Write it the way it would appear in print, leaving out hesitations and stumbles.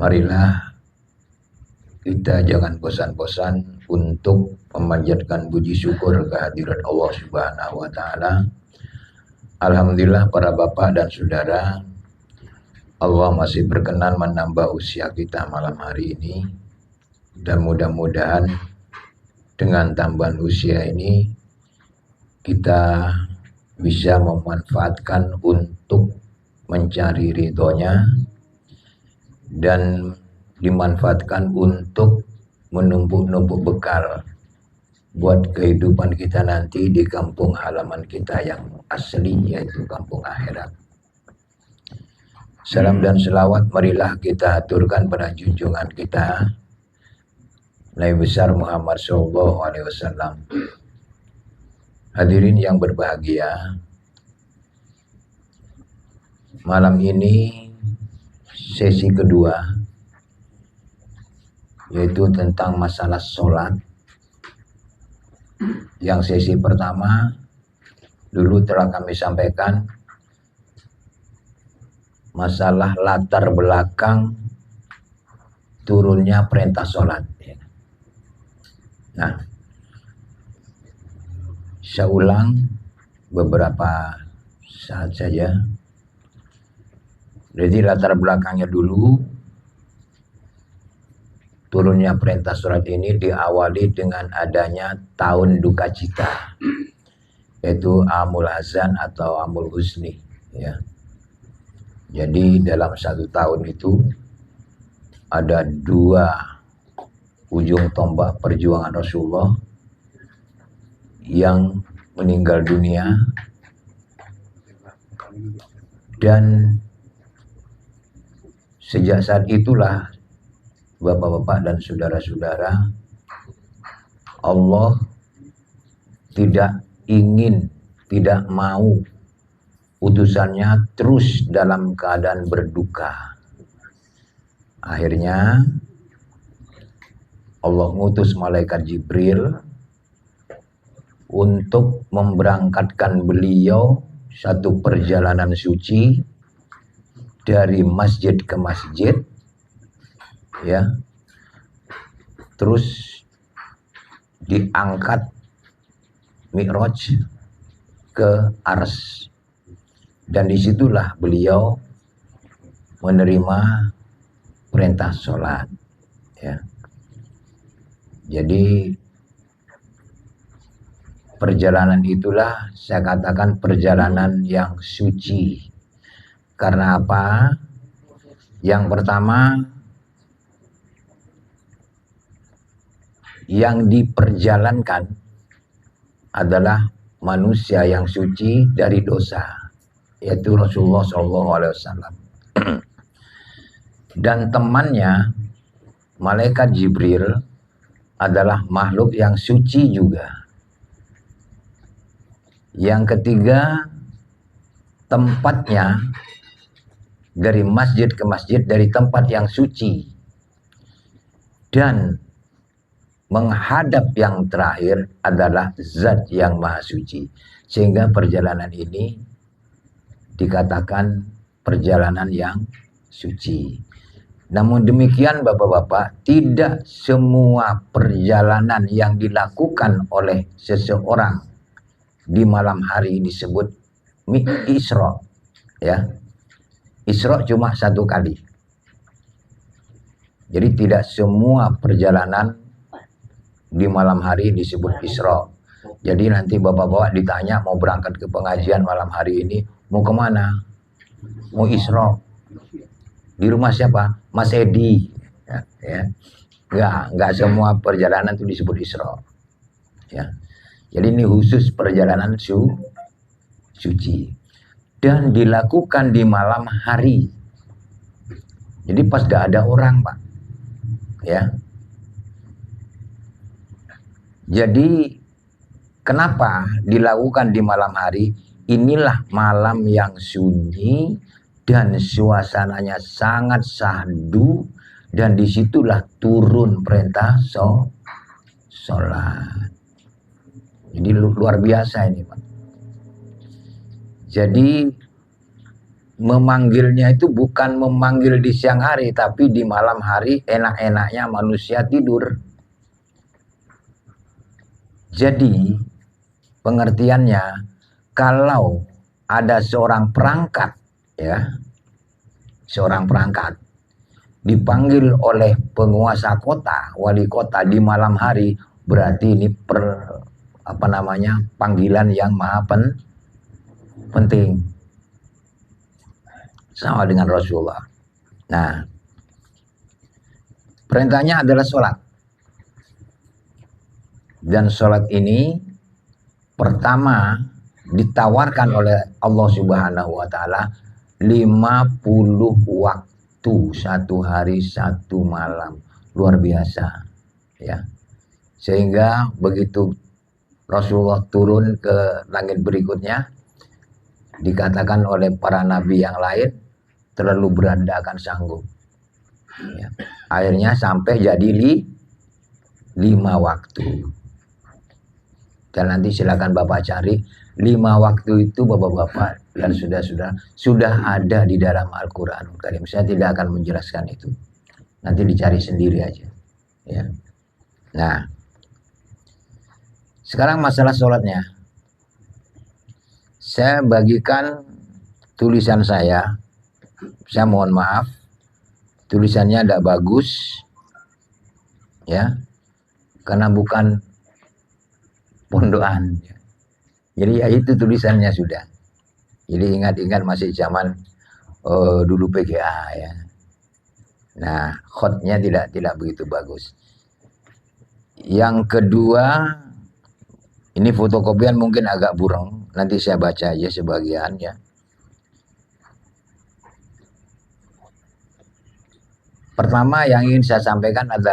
Marilah kita jangan bosan-bosan untuk memanjatkan puji syukur kehadirat Allah Subhanahu wa taala. Alhamdulillah para bapak dan saudara, Allah masih berkenan menambah usia kita malam hari ini, dan mudah-mudahan dengan tambahan usia ini kita bisa memanfaatkan untuk mencari ridhonya dan dimanfaatkan untuk menumpuk-numpuk bekal buat kehidupan kita nanti di kampung halaman kita yang asli, yaitu kampung akhirat. Salam dan selawat marilah kita aturkan pada junjungan kita Nabi besar Muhammad SAW. Hadirin yang berbahagia, malam ini sesi kedua, yaitu tentang masalah sholat. Yang sesi pertama dulu telah kami sampaikan masalah latar belakang turunnya perintah sholat. Nah, saya ulang beberapa saat saja. Jadi latar belakangnya dulu, turunnya perintah sholat ini diawali dengan adanya tahun duka cita, yaitu Amul Hazan atau Amul Husni. Ya. Jadi dalam satu tahun itu ada dua ujung tombak perjuangan Rasulullah yang meninggal dunia, dan sejak saat itulah bapak-bapak dan saudara-saudara, Allah tidak ingin, tidak mau utusannya terus dalam keadaan berduka. Akhirnya Allah mengutus malaikat Jibril untuk memberangkatkan beliau satu perjalanan suci dari masjid ke masjid, ya, terus diangkat Mi'raj ke Ars, dan disitulah beliau menerima perintah sholat, ya. Jadi perjalanan itulah saya katakan perjalanan yang suci. Karena apa? Yang pertama, yang diperjalankan adalah manusia yang suci dari dosa, yaitu Rasulullah SAW. Dan temannya, malaikat Jibril, adalah makhluk yang suci juga. Yang ketiga, tempatnya dari masjid ke masjid, dari tempat yang suci dan menghadap yang terakhir adalah zat yang maha suci. Sehingga perjalanan ini dikatakan perjalanan yang suci. Namun demikian bapak-bapak, tidak semua perjalanan yang dilakukan oleh seseorang di malam hari disebut Isra, ya. Isra cuma satu kali. Jadi tidak semua perjalanan di malam hari disebut Isra. Jadi nanti bapak-bapak ditanya mau berangkat ke pengajian malam hari ini, mau kemana? Mau Isra. Di rumah siapa? Mas Edi. Ya. Enggak semua perjalanan itu disebut Isra. Ya. Jadi ini khusus perjalanan suci. Dan dilakukan di malam hari. Jadi pas gak ada orang, Pak. Ya. Jadi kenapa dilakukan di malam hari? Inilah malam yang sunyi dan suasananya sangat syahdu, dan disitulah turun perintah sholat. Jadi luar biasa ini, Pak. Jadi memanggilnya itu bukan memanggil di siang hari, tapi di malam hari enak-enaknya manusia tidur. Jadi pengertiannya, kalau ada seorang perangkat, ya, seorang perangkat dipanggil oleh penguasa kota, wali kota di malam hari, berarti ini panggilan yang maha penting. Sama dengan Rasulullah. Nah, perintahnya adalah sholat. Dan sholat ini pertama ditawarkan oleh Allah Subhanahu wa Ta'ala 50 waktu, 1 hari 1 malam. Luar biasa, ya. Sehingga begitu Rasulullah turun ke langit berikutnya, dikatakan oleh para nabi yang lain, terlalu berat tidak akan sanggup, ya. Akhirnya sampai jadi 5 waktu. Dan nanti silakan Bapak cari 5 waktu itu, Bapak-bapak dan sudah ada di dalam Al-Qur'anul Karim. Saya tidak akan menjelaskan itu. Nanti dicari sendiri aja, ya. Nah, sekarang masalah sholatnya. Saya bagikan tulisan saya mohon maaf, tulisannya tidak bagus, ya, karena bukan pondokan. Jadi ya itu tulisannya sudah. Jadi ingat-ingat masih zaman dulu PGA, ya. Nah, khotnya tidak begitu bagus. Yang kedua, ini fotokopian mungkin agak burem, nanti saya baca aja sebagian, ya. Pertama yang ingin saya sampaikan adalah